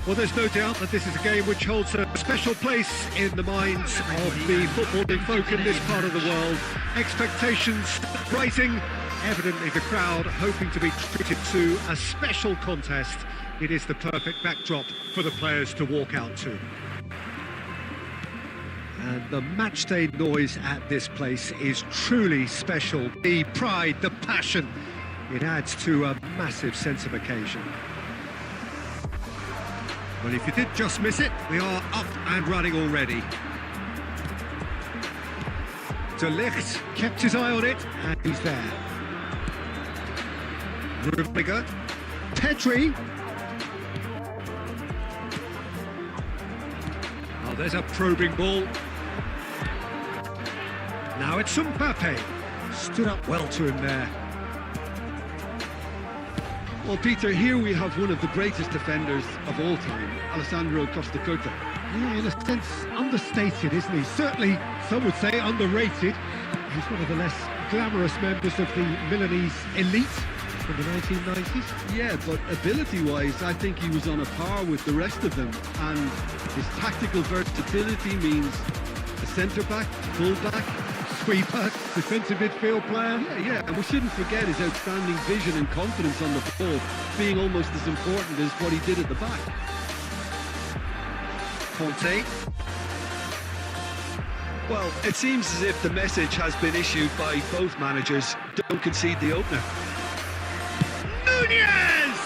Well, there's no doubt that this is a game which holds a special place in the minds of the footballing folk in this part of the world. Expectations rising, evidently the crowd hoping to be treated to a special contest. It is the perfect backdrop for the players to walk out to. And the matchday noise at this place is truly special. The pride, the passion, it adds to a massive sense of occasion. Well, if you did just miss it, we are up and running already. De Ligt kept his eye on it, and he's there. Rudiger, Pedri. Oh, there's a probing ball. Now it's Mbappe. Stood up well to him there. Well, Peter, here we have one of the greatest defenders of all time, Alessandro Costa Curta. Yeah, in a sense, understated, isn't he? Certainly, some would say underrated. He's one of the less glamorous members of the Milanese elite from the 1990s. Yeah, but ability-wise, I think he was on a par with the rest of them. And his tactical versatility means a centre-back, full-back, Sweeper, defensive midfield player. Yeah, and we shouldn't forget his outstanding vision and confidence on the ball, being almost as important as what he did at the back. Conte. Well, it seems as if the message has been issued by both managers: don't concede the opener. Nunez!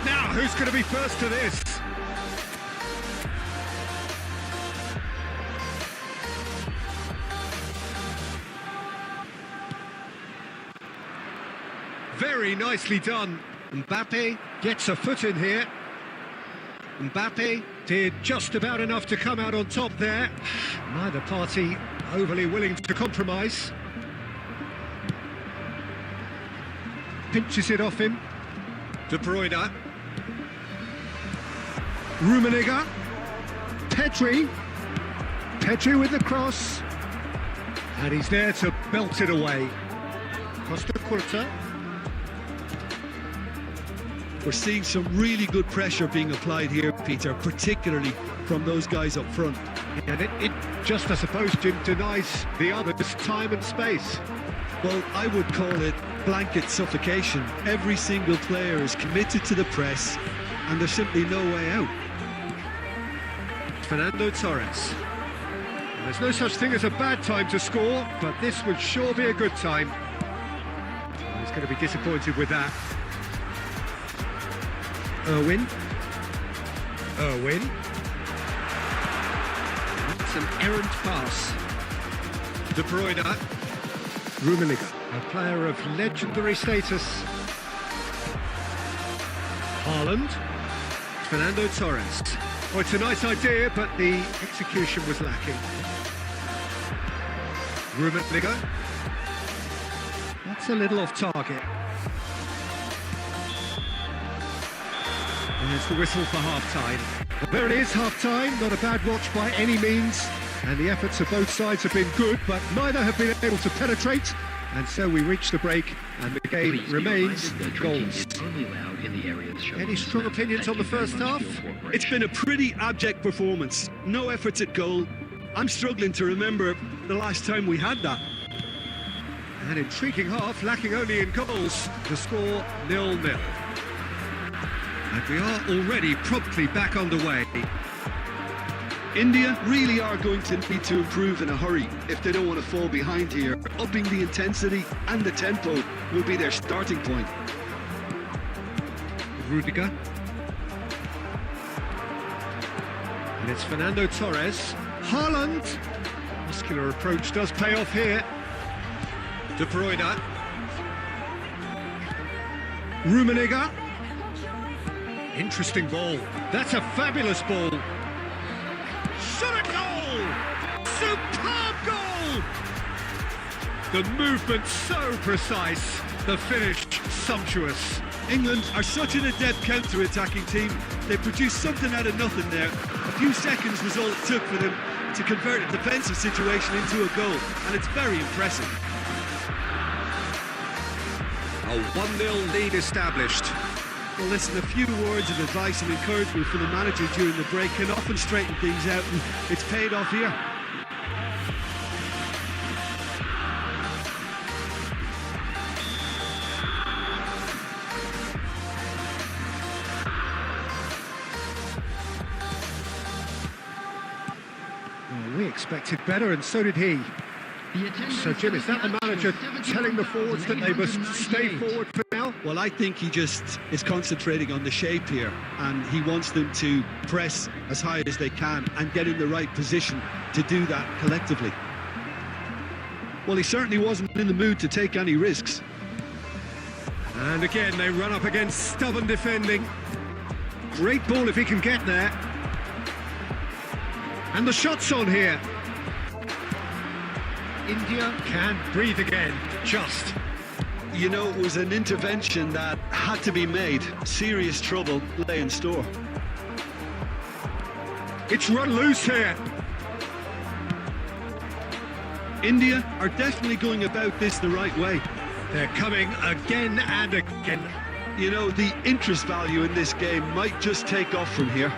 Now, who's going to be first to this? Very nicely done. Mbappe gets a foot in here. Mbappe did just about enough to come out on top there. Neither party overly willing to compromise. Pinches it off him. De Bruyne. Rummenigge. Pedri. Pedri with the cross. And he's there to belt it away. Costa Curta. We're seeing some really good pressure being applied here, Peter, particularly from those guys up front. And it just, I suppose, Jim, denies the others time and space. Well, I would call it blanket suffocation. Every single player is committed to the press, and there's simply no way out. Fernando Torres. And there's no such thing as a bad time to score, but this would sure be a good time. He's going to be disappointed with that. Irwin. That's an errant pass. De Bruyne. Rummenigge, a player of legendary status. Haaland. Fernando Torres. Well, it's a nice idea, but the execution was lacking. Rummenigge. That's a little off target. And there's the whistle for half-time. Well, there it is, half-time. Not a bad watch by any means. And the efforts of both sides have been good, but neither have been able to penetrate. And so we reach the break, and the game remains goals. Any strong opinions on the first half? It's been a pretty abject performance. No efforts at goal. I'm struggling to remember the last time we had that. An intriguing half, lacking only in goals. The score 0-0. And we are already promptly back underway. India really are going to need to improve in a hurry if they don't want to fall behind here. Upping the intensity and the tempo will be their starting point. Rudiger. And it's Fernando Torres. Haaland. Muscular approach does pay off here. De Bruyne. Rummenigge. Interesting ball. That's a fabulous ball. Shot a goal! Superb goal! The movement so precise, the finish sumptuous. England are such an adept counter-attacking team. They produced something out of nothing there. A few seconds was all it took for them to convert a defensive situation into a goal, and it's very impressive. A 1-0 lead established. Well, listen, a few words of advice and encouragement from the manager during the break can often straighten things out, and it's paid off here. Well, we expected better, and so did he. So, Jim, is that the manager telling the forwards that they must stay forward for now? Well, I think he just is concentrating on the shape here, and he wants them to press as high as they can and get in the right position to do that collectively. Well, he certainly wasn't in the mood to take any risks. And again, they run up against stubborn defending. Great ball if he can get there. And the shot's on here. India can breathe again, just. You know, it was an intervention that had to be made. Serious trouble lay in store. It's run loose here. India are definitely going about this the right way. They're coming again and again. You know, the interest value in this game might just take off from here.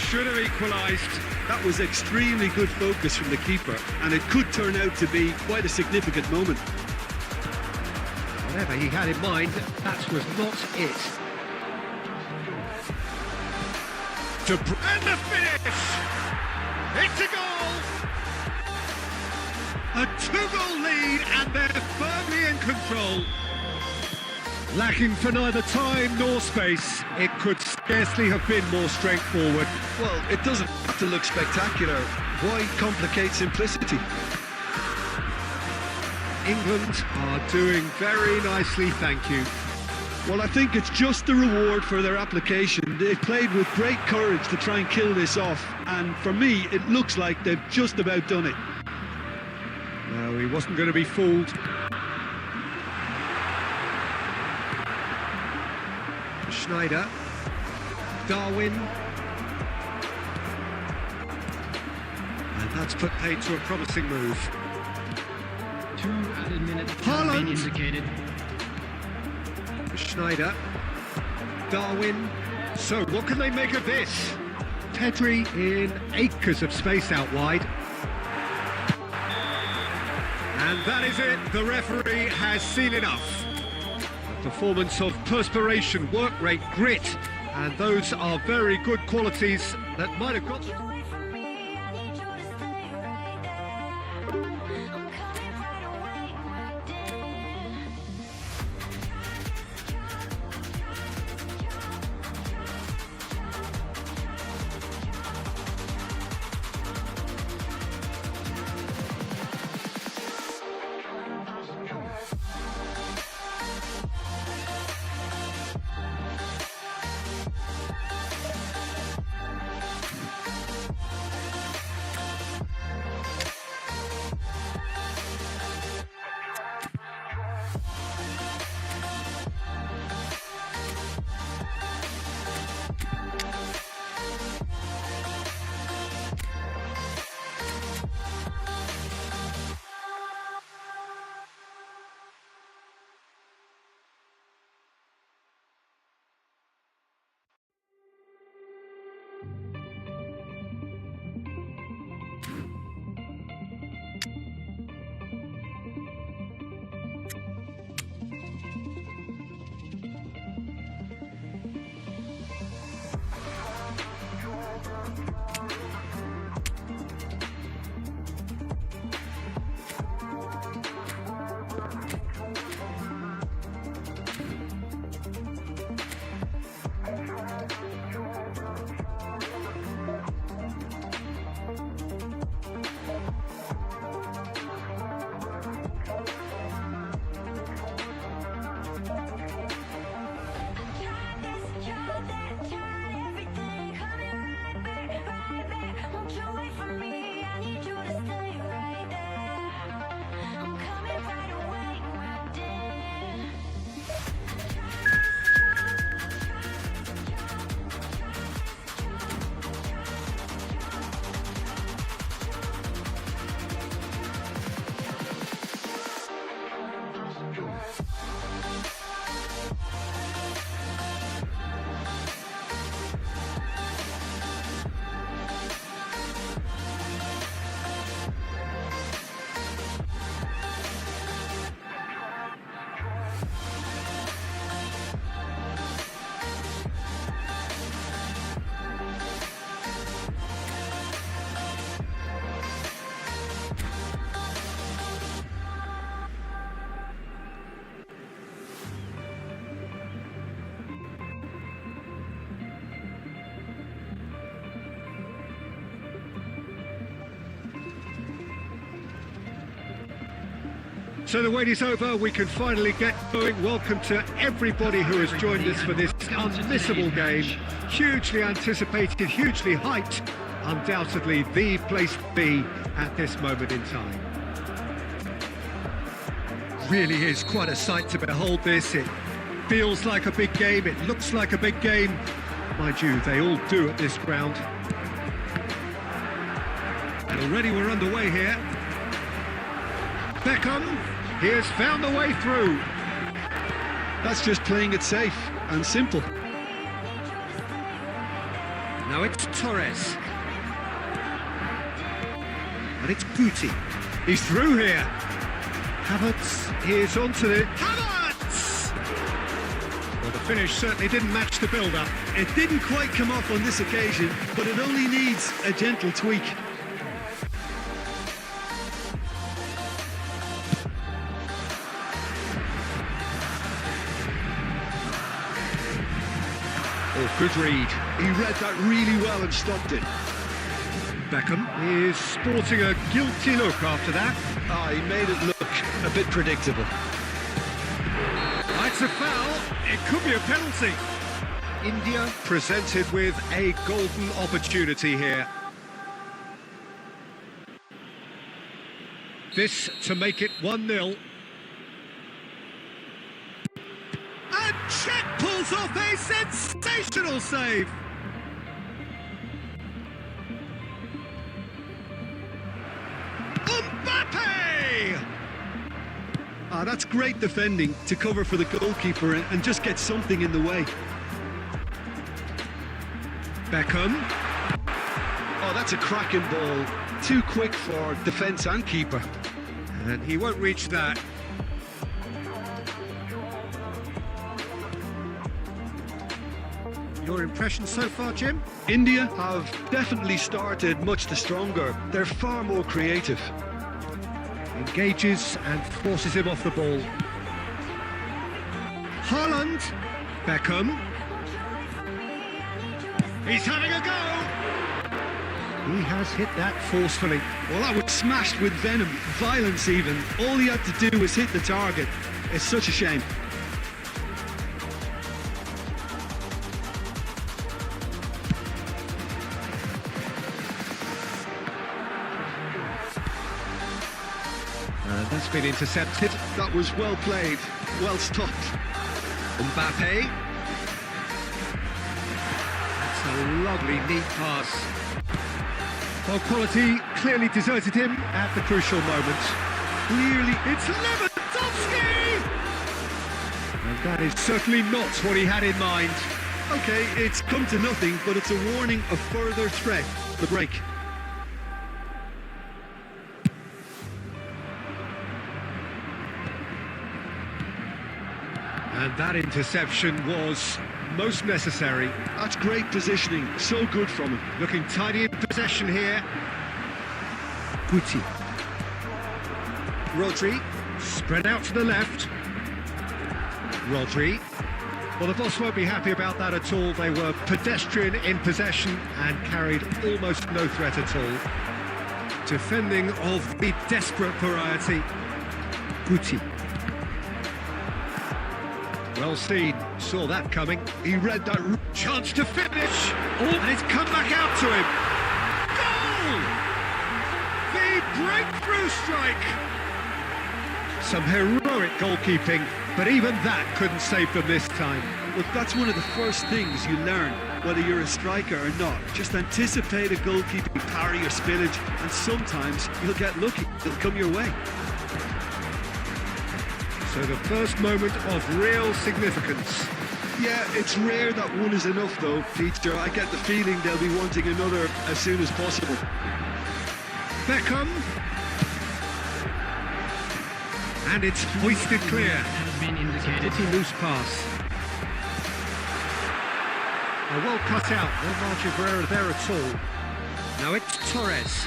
Should have equalised. That was extremely good focus from the keeper, and it could turn out to be quite a significant moment. Whatever he had in mind, that was not it. And the finish! It's a goal! A 2-goal lead, and they're firmly in control. Lacking for neither time nor space, it could scarcely have been more straightforward. Well, it doesn't have to look spectacular. Why complicate simplicity? England are doing very nicely, thank you. Well, I think it's just the reward for their application. They've played with great courage to try and kill this off, and for me, it looks like they've just about done it. No, he wasn't going to be fooled. Schneider, Darwin, and that's put paid to a promising move. 2 added minutes have been indicated. Schneider, Darwin. So what can they make of this? Pedri in acres of space out wide. And that is it. The referee has seen enough. Performance of perspiration, work rate, grit, and those are very good qualities that might have got them. So the wait is over, we can finally get going. Welcome to everybody who has joined us for this unmissable game. Hugely anticipated, hugely hyped, undoubtedly the place to be at this moment in time. Really is quite a sight to behold this. It feels like a big game, it looks like a big game. Mind you, they all do at this ground. And already we're underway here. Beckham, he has found the way through. That's just playing it safe and simple. Now it's Torres. And it's Guti. He's through here. Havertz is onto it. Havertz! Well, the finish certainly didn't match the build-up. It didn't quite come off on this occasion, but it only needs a gentle tweak. Oh, good read. He read that really well and stopped it. Beckham is sporting a guilty look after that. He made it look a bit predictable. It's a foul. It could be a penalty. India presented with a golden opportunity here. This to make it 1-0. And Czech pulls off a sensational save. Mbappe! That's great defending to cover for the goalkeeper and just get something in the way. Beckham. Oh, that's a cracking ball. Too quick for defence and keeper. And he won't reach that. Your impression so far, Jim? India have definitely started much the stronger. They're far more creative. Engages and forces him off the ball. Haaland. Beckham. He's having a go. He has hit that forcefully. Well, that was smashed with venom, violence even. All he had to do was hit the target. It's such a shame. That's been intercepted. That was well played, well stopped. Mbappe. That's a lovely, neat pass. Well, quality clearly deserted him at the crucial moment. Clearly, it's Lewandowski! And that is certainly not what he had in mind. Okay, it's come to nothing, but it's a warning of further threat. The break. And that interception was most necessary. That's great positioning, so good from him. Looking tidy in possession here. Guti. Rodri, spread out to the left. Rodri. Well, the boss won't be happy about that at all. They were pedestrian in possession and carried almost no threat at all. Defending of the desperate variety. Guti. Well seen, saw that coming. He read that Chance to finish. Oh, and it's come back out to him. Goal! The breakthrough strike. Some heroic goalkeeping, but even that couldn't save them this time. Look, that's one of the first things you learn, whether you're a striker or not. Just anticipate a goalkeeping parry or spillage, and sometimes you'll get lucky. It'll come your way. So the first moment of real significance. Yeah, it's rare that one is enough though, Peter. I get the feeling they'll be wanting another as soon as possible. Beckham. And it's hoisted clear. Has been indicated. Pretty loose pass. Well cut out, no margin for error there at all. Now it's Torres.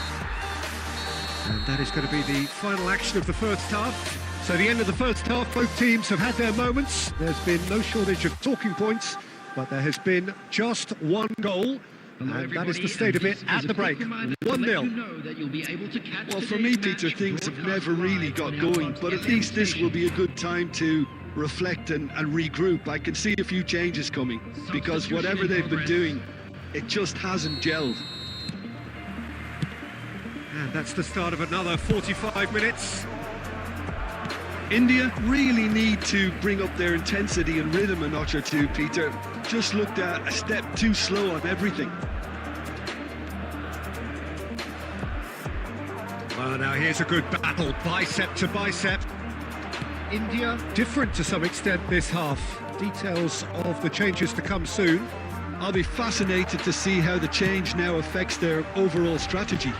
And that is going to be the final action of the first half. So the end of the first half, both teams have had their moments. There's been no shortage of talking points, but there has been just one goal. And that is the state of it at the break. 1-0. Well, for me, Peter, things have never really got going, but at least this will be a good time to reflect and regroup. I can see a few changes coming, because whatever they've been doing, it just hasn't gelled. And that's the start of another 45 minutes. India really need to bring up their intensity and rhythm a notch or two, Peter. Just looked at a step too slow on everything. Well, now here's a good battle, bicep to bicep. India different to some extent this half. Details of the changes to come soon. I'll be fascinated to see how the change now affects their overall strategy.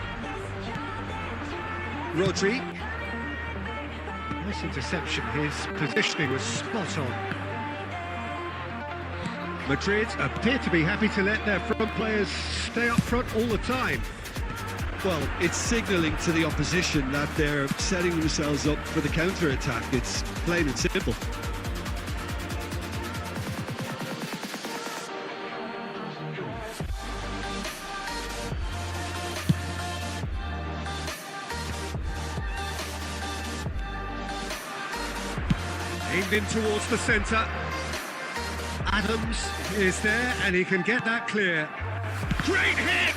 Rodri. Nice interception, his positioning was spot on. Madrid appear to be happy to let their front players stay up front all the time. Well, it's signalling to the opposition that they're setting themselves up for the counter-attack. It's plain and simple. Aimed in towards the centre. Adams is there and he can get that clear. Great hit!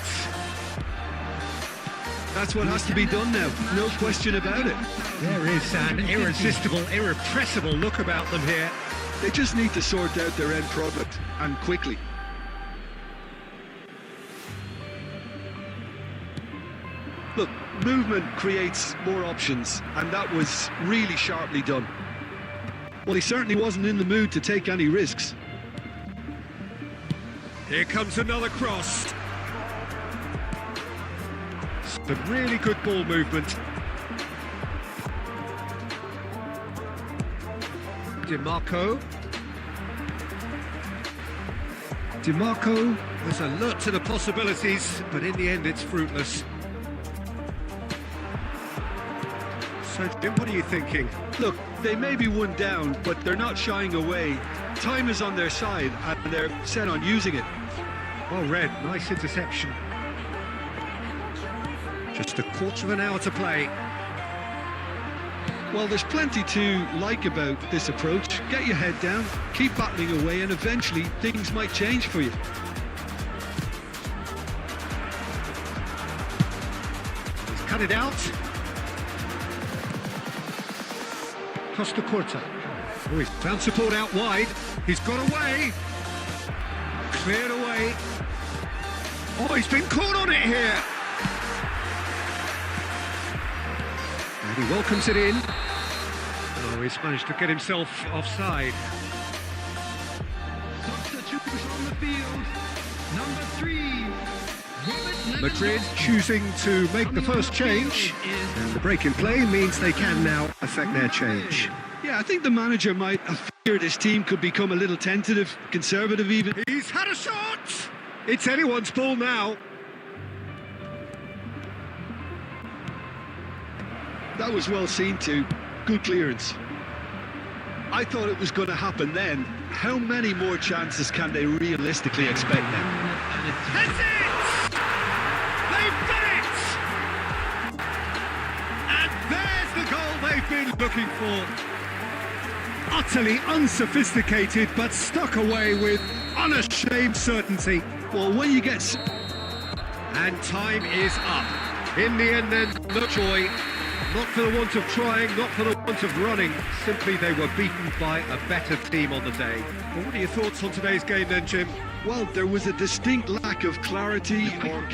That's what has to be done now, no question about it. There is an irresistible, irrepressible look about them here. They just need to sort out their end product, and quickly. Look, movement creates more options, and that was really sharply done. Well, he certainly wasn't in the mood to take any risks. Here comes another cross. Some really good ball movement. DiMarco. DiMarco was alert to the possibilities, but in the end it's fruitless. So, Jim, what are you thinking? Look, they may be one down, but they're not shying away. Time is on their side, and they're set on using it. Well read, nice interception. Just a quarter of an hour to play. Well, there's plenty to like about this approach. Get your head down, keep battling away, and eventually things might change for you. He's cut it out. Costa Curta. Oh, he's found support out wide. He's got away. Cleared away. Oh, he's been caught on it here. And he welcomes it in. Oh, he's managed to get himself offside. Substitution on the field. Number 3. Madrid choosing to make the first change. And the break in play means they can now affect their change. Yeah, I think the manager might have feared his team could become a little tentative, conservative even. He's had a shot! It's anyone's ball now. That was well seen too. Good clearance. I thought it was going to happen then. How many more chances can they realistically expect now? That's it! They've done it! And there's the goal they've been looking for. Utterly unsophisticated, but stuck away with unashamed certainty. Well, when you get... And time is up. In the end then, no joy. Not for the want of trying, not for the want of running. Simply they were beaten by a better team on the day. Well, what are your thoughts on today's game then, Jim? Well, there was a distinct lack of clarity or...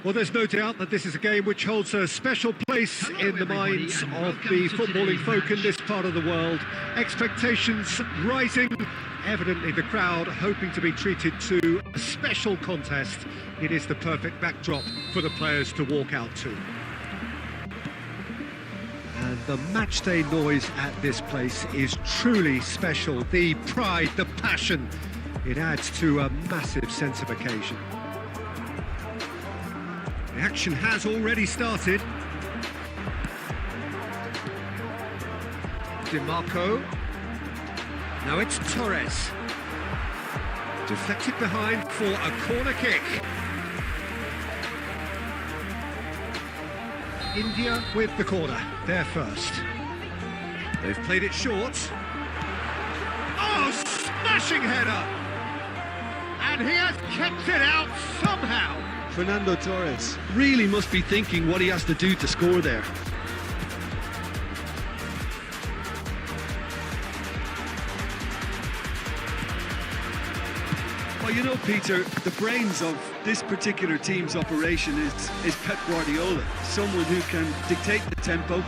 Well, there's no doubt that this is a game which holds a special place in the minds of the footballing folk in this part of the world. Expectations rising, evidently the crowd hoping to be treated to a special contest. It is the perfect backdrop for the players to walk out to. And the matchday noise at this place is truly special. The pride, the passion, it adds to a massive sense of occasion. The action has already started. DiMarco. Now it's Torres. Deflected behind for a corner kick. India with the corner, they're first. They've played it short. Oh, smashing header! And he has kept it out somehow. Fernando Torres really must be thinking what he has to do to score there. Well, you know, Peter, the brains of this particular team's operation is Pep Guardiola, someone who can dictate the tempo,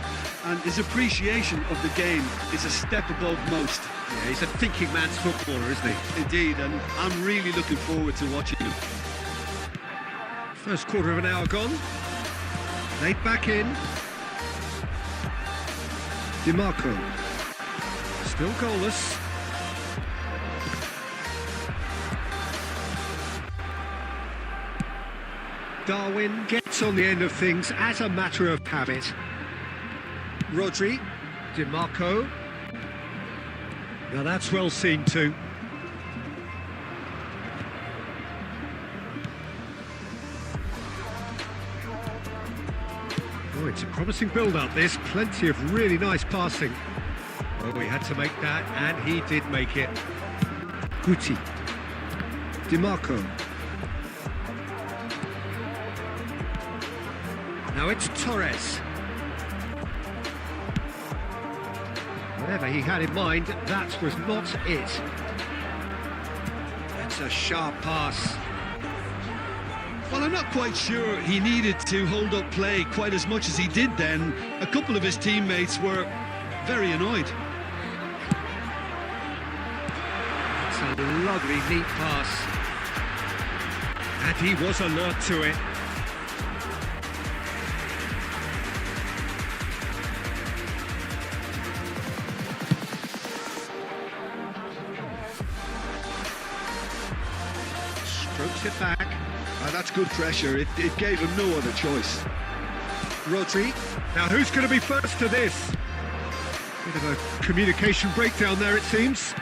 and his appreciation of the game is a step above most. Yeah, he's a thinking man's footballer, isn't he? Indeed, and I'm really looking forward to watching him. First quarter of an hour gone. Laid back in. DiMarco. Still goalless. Darwin gets on the end of things as a matter of habit. Rodri. DiMarco. Now that's well seen too. Oh, it's a promising build-up, this. Plenty of really nice passing. Oh, he had to make that, and he did make it. Guti. DiMarco. Now it's Torres. Whatever he had in mind, that was not it. That's a sharp pass. Well, I'm not quite sure he needed to hold up play quite as much as he did then. A couple of his teammates were very annoyed. It's a lovely, neat pass. And he was alert to it. Strokes it back. That's good pressure. It gave him no other choice. Rodri. Now who's going to be first to this? Bit of a communication breakdown there, it seems.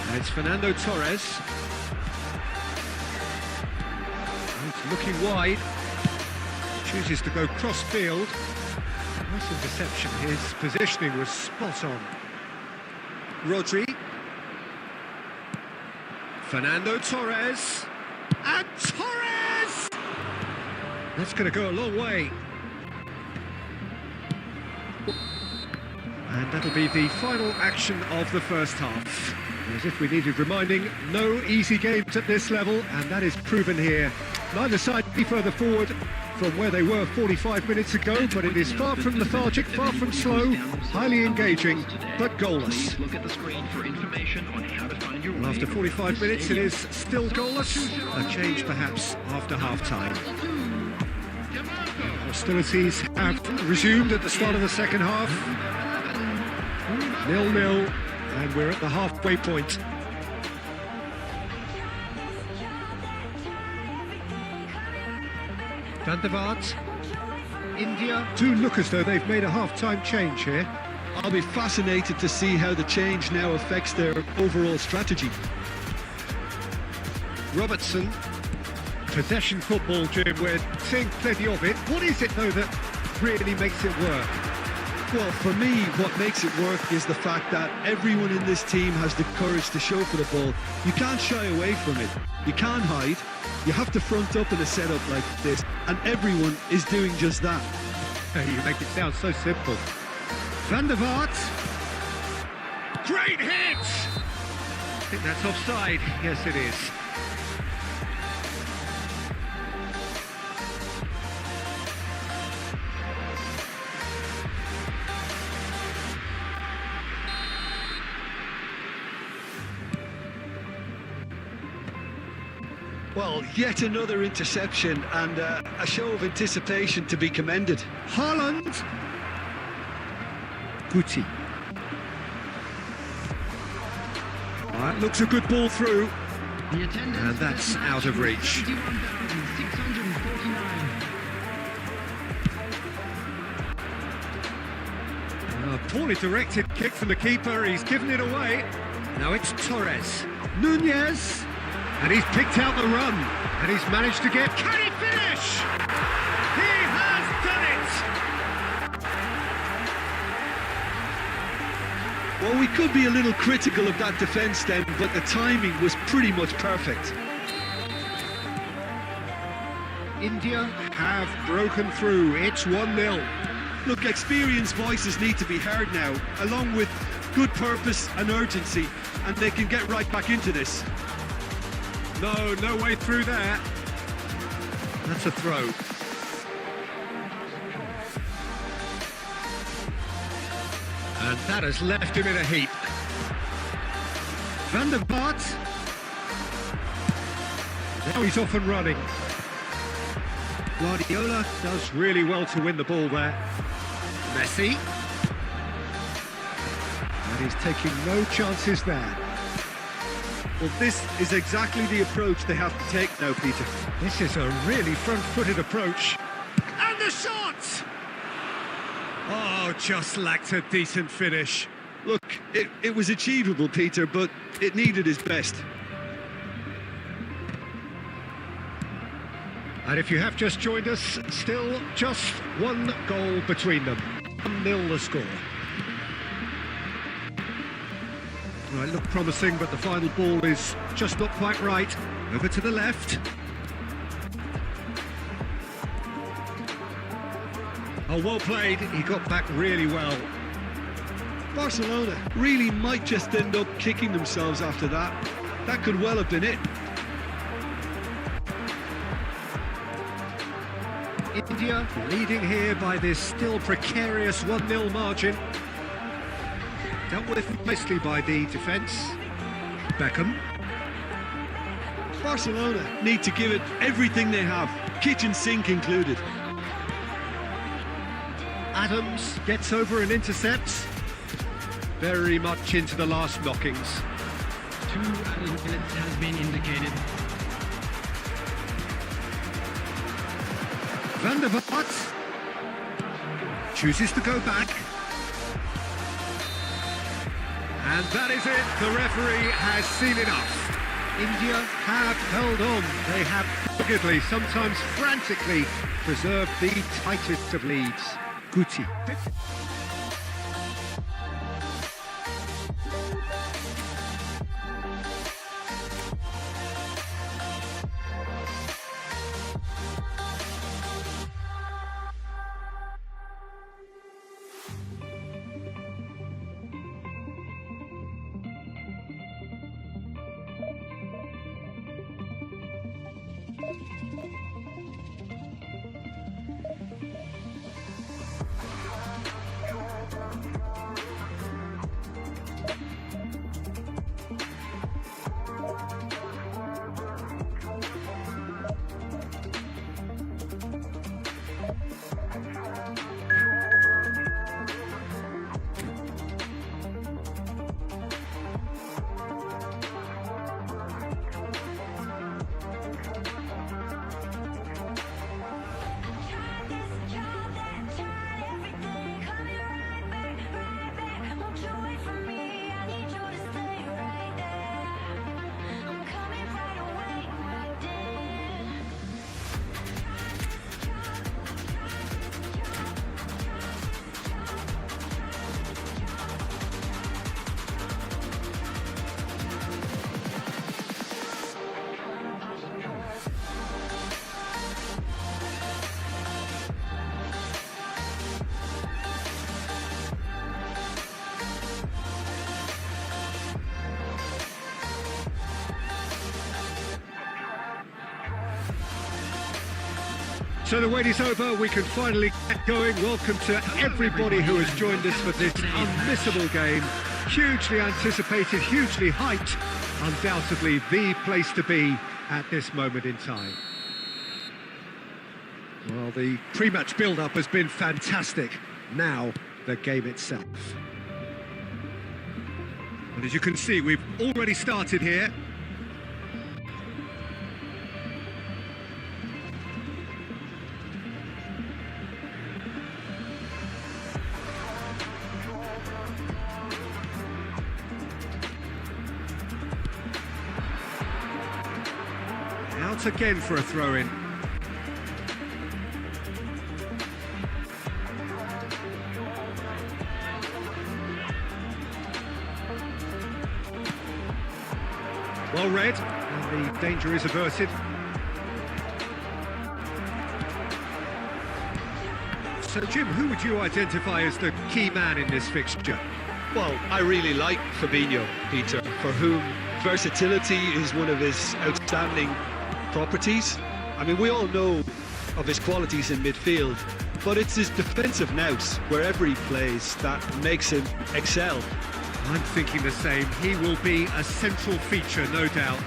And it's Fernando Torres. It's looking wide. Chooses to go cross-field. Nice interception. His positioning was spot on. Rodri. Fernando Torres, and Torres! That's going to go a long way. And that'll be the final action of the first half. As if we needed reminding, no easy games at this level, and that is proven here. Neither side be further forward from where they were 45 minutes ago, but it is far from lethargic, far from slow, highly engaging, but goalless. Look at the screen for information on how to find your Well, after 45 minutes, it is still goalless. A change, perhaps, after half-time. Hostilities have resumed at the start of the second half. 0-0, and we're at the halfway point. Van der Vaart. India do look as though they've made a half-time change here. I'll be fascinated to see how the change now affects their overall strategy. Robertson. Possession football, Jim, we're seeing plenty of it. What is it, though, that really makes it work? Well, for me, what makes it work is the fact that everyone in this team has the courage to show for the ball. You can't shy away from it. You can't hide. You have to front up in a setup like this, and everyone is doing just that. You make it sound so simple. Van der Vaart. Great hit! I think that's offside. Yes, it is. Well, yet another interception and a show of anticipation to be commended. Haaland. Guti. That looks a good ball through. And that's out of reach. A poorly directed kick from the keeper. He's given it away. Now it's Torres. Nunez. And he's picked out the run. And he's managed to get... Can he finish? He has done it! Well, we could be a little critical of that defence then, but the timing was pretty much perfect. India have broken through. It's 1-0. Look, experienced voices need to be heard now, along with good purpose and urgency, and they can get right back into this. No way through there. That's a throw. And that has left him in a heap. Van der Vaart. Now he's off and running. Guardiola does really well to win the ball there. Messi. And he's taking no chances there. Well, this is exactly the approach they have to take now, Peter. This is a really front-footed approach. And the shot! Oh, just lacked a decent finish. Look, it was achievable, Peter, but it needed his best. And if you have just joined us, still just one goal between them. 1-0 the score. Well, it looked promising, but the final ball is just not quite right. Over to the left. Oh, well played. He got back really well. Barcelona really might just end up kicking themselves after that. That could well have been it. India leading here by this still precarious 1-0 margin. Dealt with nicely by the defence. Beckham. Barcelona need to give it everything they have, kitchen sink included. Adams gets over and intercepts. Very much into the last knockings. 2 added minutes has been indicated. Van der Vaart chooses to go back. And that is it. The referee has seen enough. India have held on. They have doggedly, sometimes frantically, preserved the tightest of leads. Guti. So the wait is over, we can finally get going. Welcome to everybody who has joined us for this unmissable game. Hugely anticipated, hugely hyped. Undoubtedly the place to be at this moment in time. Well, the pre-match build-up has been fantastic. Now, the game itself. And as you can see, we've already started here. once again for a throw-in. Well read, and the danger is averted. So, Jim, who would you identify as the key man in this fixture? Well, I really like Fabinho, Peter, for whom versatility is one of his outstanding properties. I mean, we all know of his qualities in midfield, but it's his defensive nous, wherever he plays, that makes him excel. I'm thinking the same. He will be a central feature, no doubt.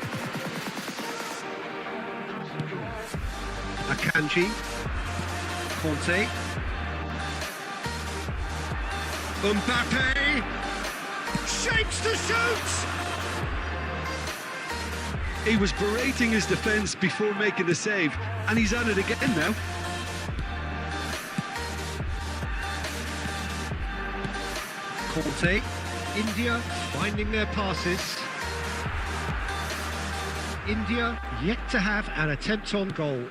Akanji, Conte, Mbappe, shapes to shoot! He was berating his defence before making the save, and he's at it again now. Conte, India finding their passes. India yet to have an attempt on goal.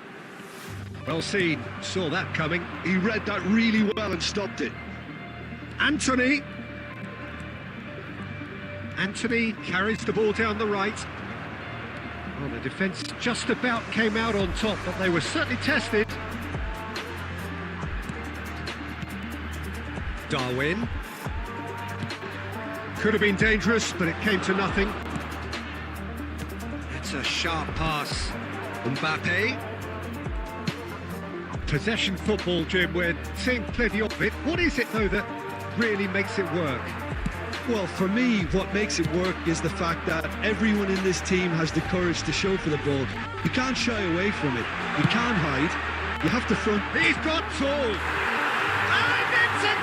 Well seen, saw that coming. He read that really well and stopped it. Anthony carries the ball down the right. Well, the defence just about came out on top, but they were certainly tested. Darwin. Could have been dangerous, but it came to nothing. It's a sharp pass. Mbappe. Possession football, Jim, we're seeing plenty of it. What is it, though, that really makes it work? Well, for me, what makes it work is the fact that everyone in this team has the courage to show for the ball. You can't shy away from it. You can't hide. You have to front. He's got tall! And it's a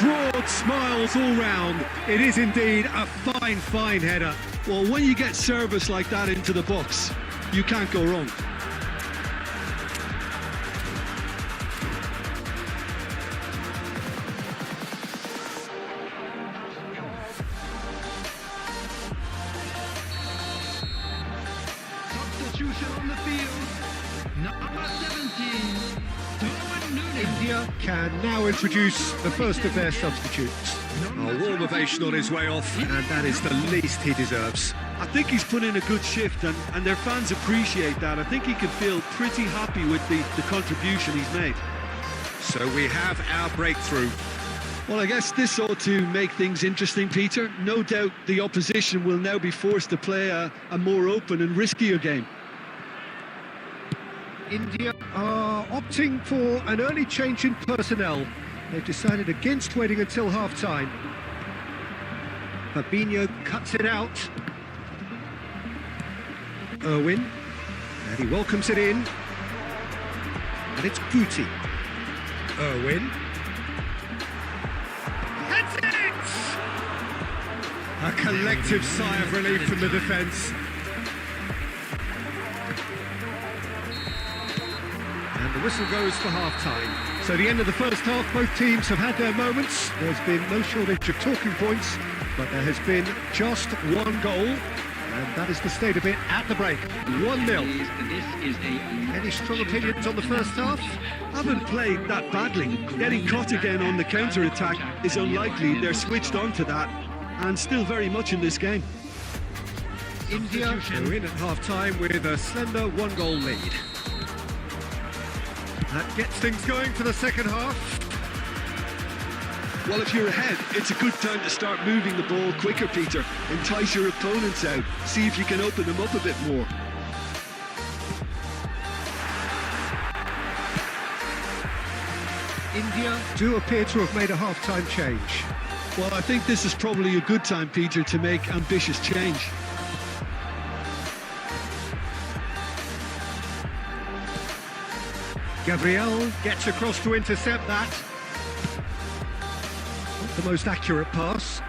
goal! Broad smiles all round. It is indeed a fine, fine header. Well, when you get service like that into the box, you can't go wrong. On the field, number 17, India can now introduce the first of their substitutes. A warm ovation on his way off, and that is the least he deserves. I think he's put in a good shift, and their fans appreciate that. I think he can feel pretty happy with the contribution he's made. So we have our breakthrough. Well, I guess this ought to make things interesting, Peter. No doubt the opposition will now be forced to play a more open and riskier game. India are opting for an early change in personnel. They've decided against waiting until half-time. Fabinho cuts it out. Irwin, and he welcomes it in. And it's Guti. Irwin. That's it! A collective sigh of relief from the defence. And the whistle goes for half-time. So the end of the first half, both teams have had their moments. There's been no shortage of talking points, but there has been just one goal, and that is the state of it at the break. 1-0. Any strong opinions on the first half? Haven't played that badly. Getting caught again on the counter-attack is unlikely. They're switched on to that, and still very much in this game. India are in at half-time with a slender one-goal lead. That gets things going for the second half. Well, if you're ahead, it's a good time to start moving the ball quicker, Peter. Entice your opponents out. See if you can open them up a bit more. India do appear to have made a half-time change. Well, I think this is probably a good time, Peter, to make ambitious change. Gabriel gets across to intercept that. Not the most accurate pass.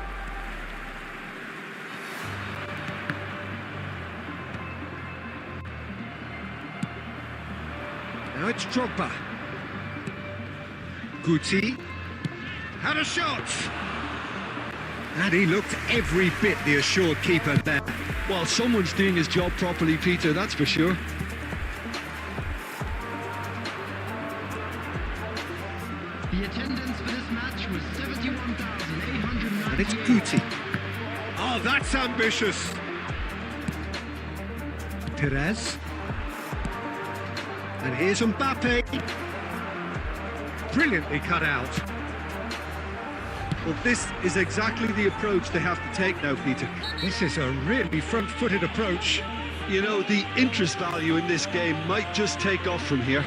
Now it's Drogba. Guti had a shot. And he looked every bit the assured keeper there. Well, someone's doing his job properly, Peter, that's for sure. The attendance for this match was 71,898. And it's Guti. Oh, that's ambitious. Perez. And here's Mbappe. Brilliantly cut out. Well, this is exactly the approach they have to take now, Peter. This is a really front-footed approach. You know, the interest value in this game might just take off from here.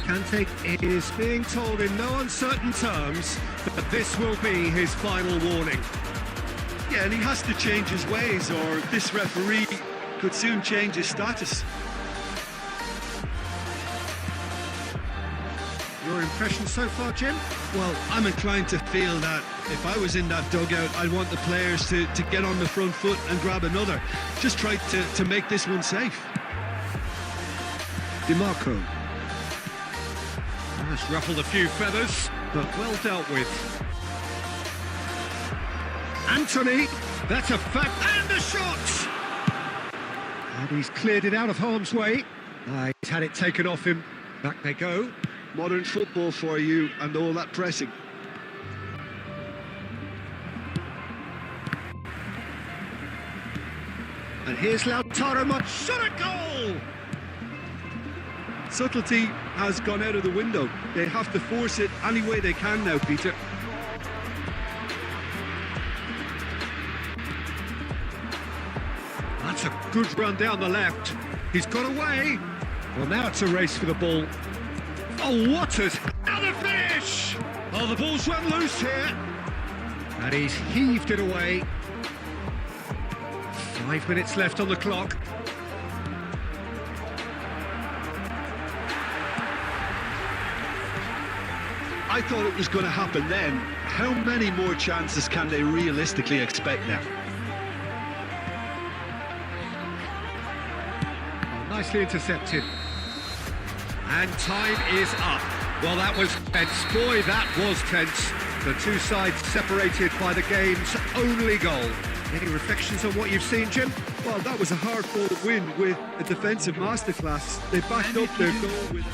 Kante is being told in no uncertain terms that this will be his final warning. Yeah, and he has to change his ways, or this referee could soon change his status. Your impression so far, Jim? Well, I'm inclined to feel that if I was in that dugout, I'd want the players to get on the front foot and grab another. Just try to make this one safe. DiMarco. That's ruffled a few feathers, but well dealt with. Anthony, that's a fact, and the shot! And he's cleared it out of harm's way. He's had it taken off him. Back they go. Modern football for you, and all that pressing. And here's Lautaro Martinez, shot a goal! Subtlety has gone out of the window. They have to force it any way they can now, Peter. That's a good run down the left. He's got away. Well, now it's a race for the ball. Oh, Waters! Another finish! Oh, the ball's run loose here. And he's heaved it away. 5 minutes left on the clock. I thought it was going to happen then. How many more chances can they realistically expect now? Oh, nicely intercepted. And time is up. Well, that was tense. Boy, that was tense. The two sides separated by the game's only goal. Any reflections on what you've seen, Jim? Well, that was a hard-fought win with a defensive masterclass. They backed up their goal with...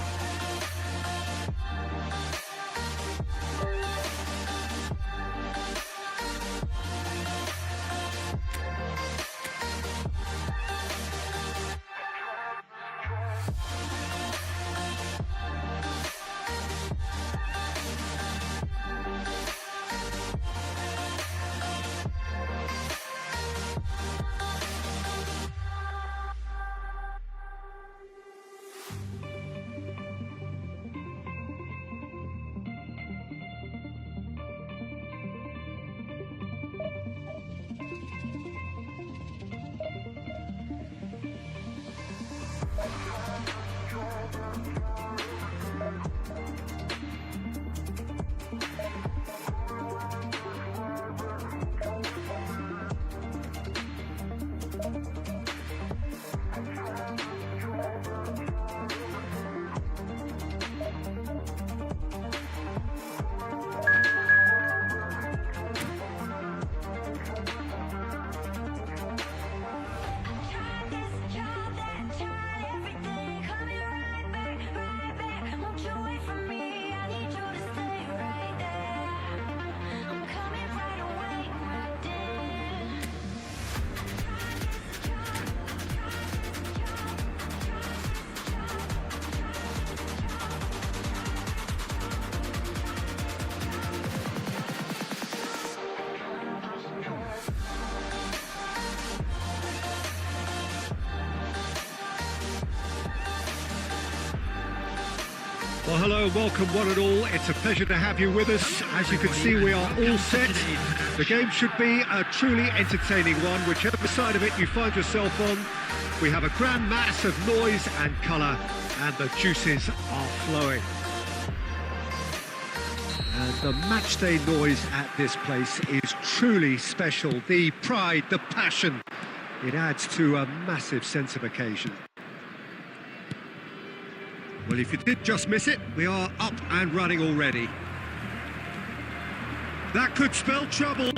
Well, hello and welcome one and all. It's a pleasure to have you with us. As you can see, we are all set. The game should be a truly entertaining one, whichever side of it you find yourself on. We have a grand mass of noise and colour, and the juices are flowing. And the matchday noise at this place is truly special. The pride, the passion, it adds to a massive sense of occasion. Well, if you did just miss it, we are up and running already. That could spell trouble.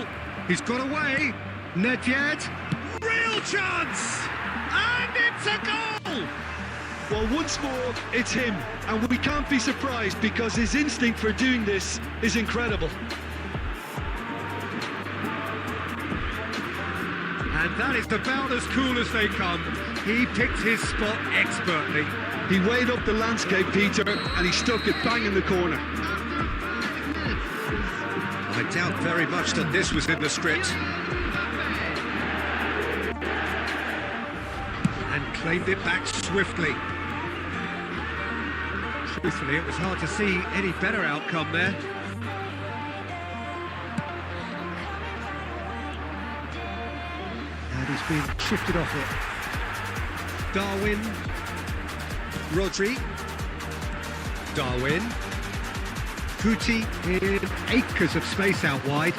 He's got away. Nedved. Real chance! And it's a goal! Well, once more, it's him. And we can't be surprised because his instinct for doing this is incredible. And that is about as cool as they come. He picked his spot expertly. He weighed up the landscape, Peter, and he stuck it bang in the corner. I doubt very much that this was in the script. And claimed it back swiftly. Truthfully, it was hard to see any better outcome there. And he's been shifted off it. Darwin. Rodri. Darwin. Guti in acres of space out wide.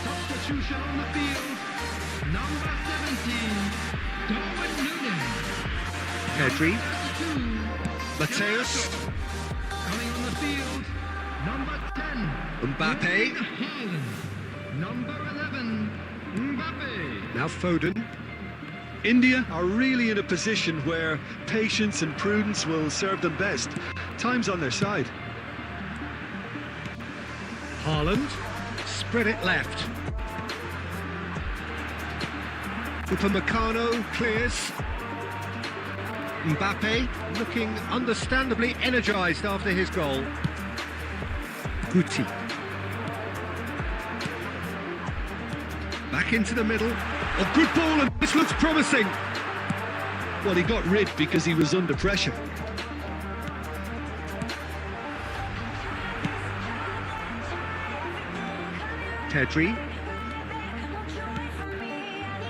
Substitution on the field. Number 17, Darwin Núñez. Pedri. Mateus. Coming on the field, number 10. Mbappe. Haaland. Number 11, Mbappe. Now Foden. India are really in a position where patience and prudence will serve them best. Time's on their side. Haaland. Spread it left. Upamecano clears. Mbappe looking understandably energised after his goal. Guti. Back into the middle. Oh, good ball, and this looks promising. Well, he got rid because he was under pressure. Pedri.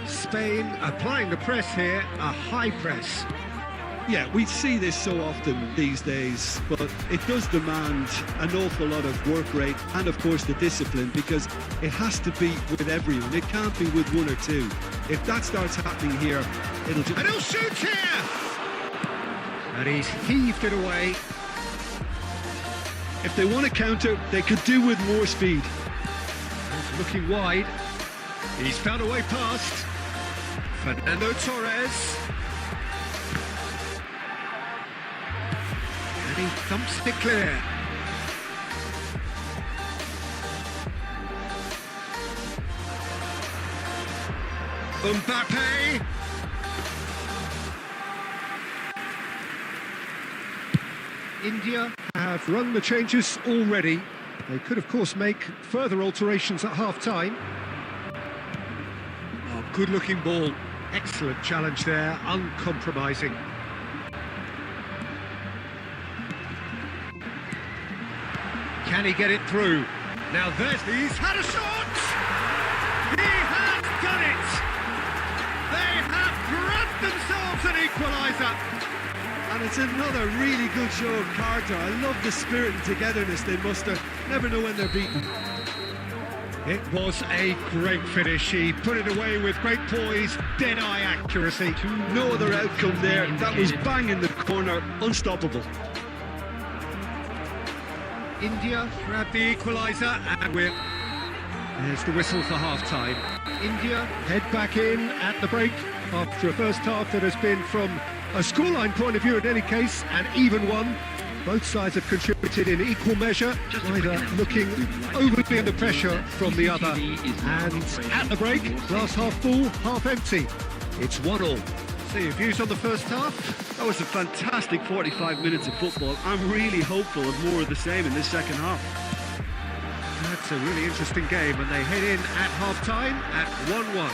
Spain applying the press here, a high press. Yeah, we see this so often these days, but it does demand an awful lot of work rate and, of course, the discipline, because it has to be with everyone. It can't be with one or two. If that starts happening here, it'll just... And he'll shoot here! And he's heaved it away. If they want to counter, they could do with more speed. He's looking wide. He's found a way past. Fernando Torres. And he thumps it clear. Mbappe. India have run the changes already. They could, of course, make further alterations at half-time. Oh, good-looking ball. Excellent challenge there, uncompromising. Can he get it through? Now he's had a shot! He has done it! They have grabbed themselves an equaliser! And it's another really good show of character. I love the spirit and togetherness they muster. Never know when they're beaten. It was a great finish. He put it away with great poise, dead-eye accuracy. No other outcome there. That was bang in the corner, unstoppable. India grabbed the equaliser, and there's the whistle for half-time. India head back in at the break after a first half that has been, from a scoreline point of view in any case, an even one. Both sides have contributed in equal measure, neither looking overly under pressure from the other. And at the break, glass half full, half empty. It's 1-1. See your views on the first half? That was a fantastic 45 minutes of football. I'm really hopeful of more of the same in this second half. That's a really interesting game, and they head in at half-time at 1-1.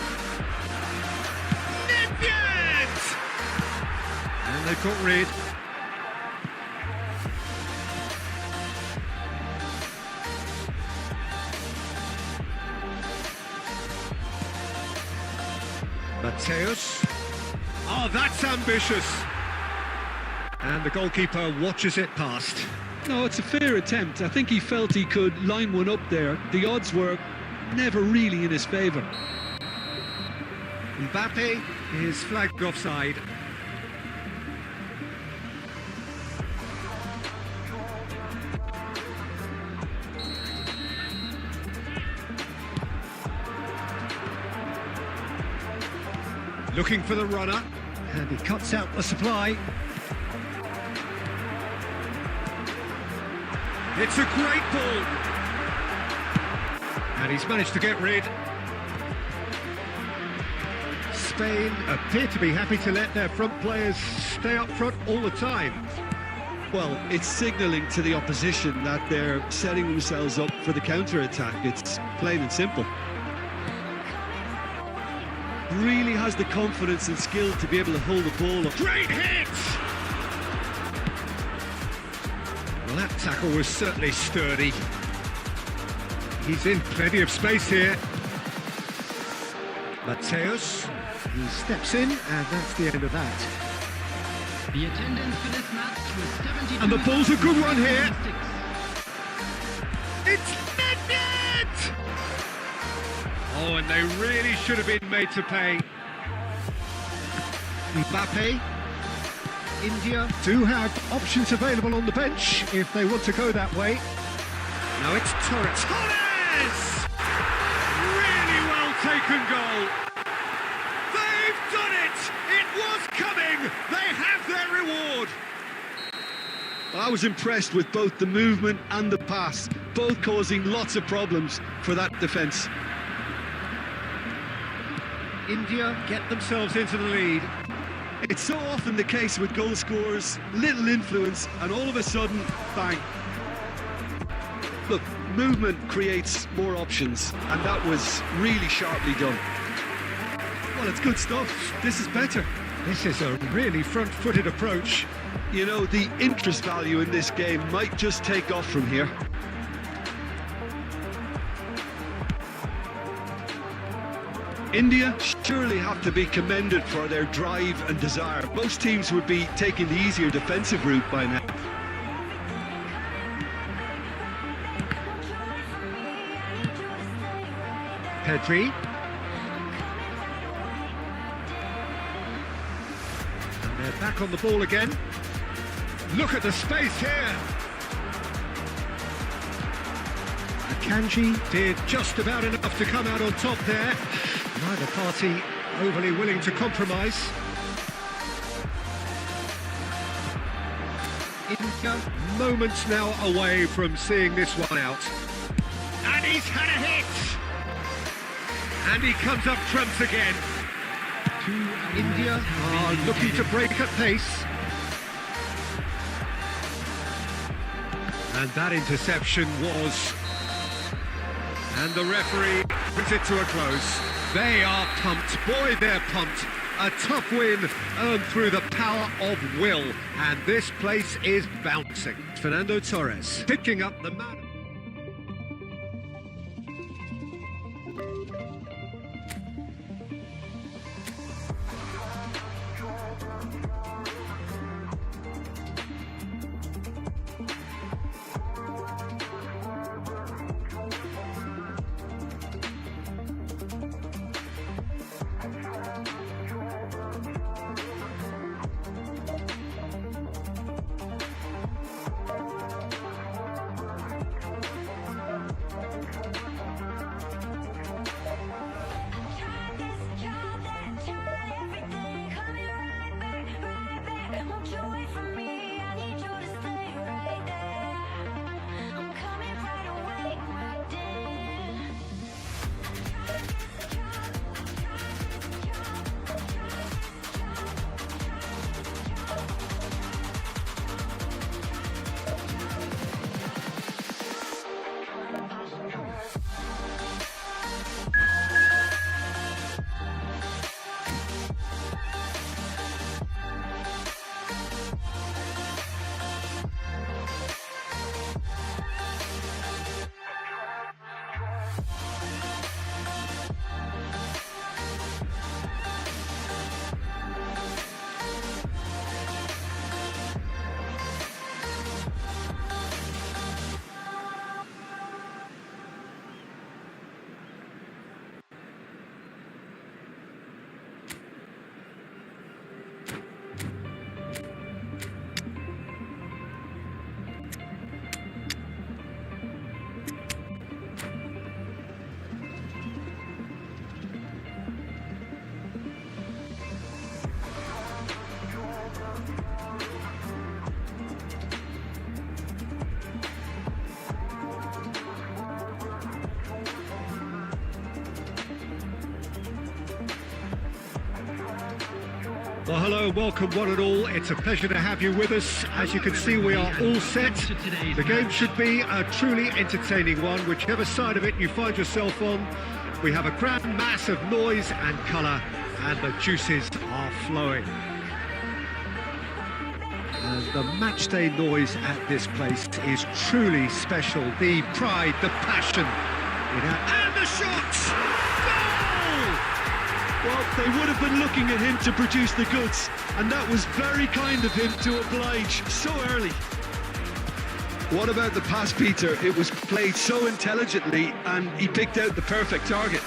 Nedved! And they've got rid. Mateus. Oh, that's ambitious. And the goalkeeper watches it past. No, it's a fair attempt. I think he felt he could line one up there. The odds were never really in his favour. Mbappe is flagged offside. Looking for the runner, and he cuts out the supply. It's a great ball. And he's managed to get rid. Spain appear to be happy to let their front players stay up front all the time. Well, it's signalling to the opposition that they're setting themselves up for the counter-attack. It's plain and simple. Really has the confidence and skill to be able to hold the ball up. Great hit! Well, that tackle was certainly sturdy. He's in plenty of space here. Mateus, he steps in, and that's the end of that. The attendance for this match was 72. And the ball's a good one here. It's net! Oh, and they really should have been made to pay. Mbappe. India do have options available on the bench if they want to go that way. Now it's Torres. Torres! Really well taken goal. They've done it! It was coming! They have their reward. I was impressed with both the movement and the pass, both causing lots of problems for that defence. India get themselves into the lead. It's so often the case with goal scorers, little influence, and all of a sudden, bang. Look, movement creates more options, and that was really sharply done. Well, it's good stuff. This is better. This is a really front-footed approach. You know, the interest value in this game might just take off from here. India surely have to be commended for their drive and desire. Most teams would be taking the easier defensive route by now. Pedri. And they're back on the ball again. Look at the space here. Akanji did just about enough to come out on top there. Neither party overly willing to compromise. India moments now away from seeing this one out. And he's had a hit! And he comes up trumps again. India are looking to break at pace. And that interception was... And the referee brings it to a close. They are pumped. Boy, they're pumped. A tough win earned through the power of will. And this place is bouncing. Fernando Torres picking up the man. Well, hello, welcome one and all. It's a pleasure to have you with us. As you can see, we are all set. The game should be a truly entertaining one, whichever side of it you find yourself on. We have a grand mass of noise and colour, and the juices are flowing. And the matchday noise at this place is truly special. The pride, the passion. And the shots! Well, they would have been looking at him to produce the goods, and that was very kind of him to oblige so early. What about the pass, Peter? It was played so intelligently, and he picked out the perfect target.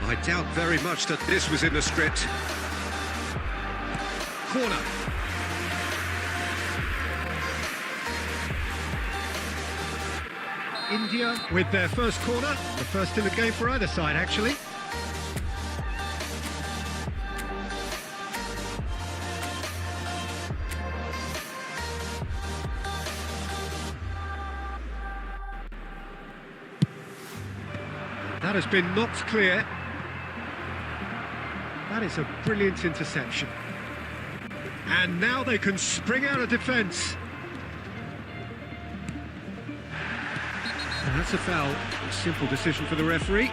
I doubt very much that this was in the script. Corner. India with their first corner, the first in the game for either side, actually. That has been knocked clear. That is a brilliant interception. And now they can spring out of defence. And that's a foul. A simple decision for the referee.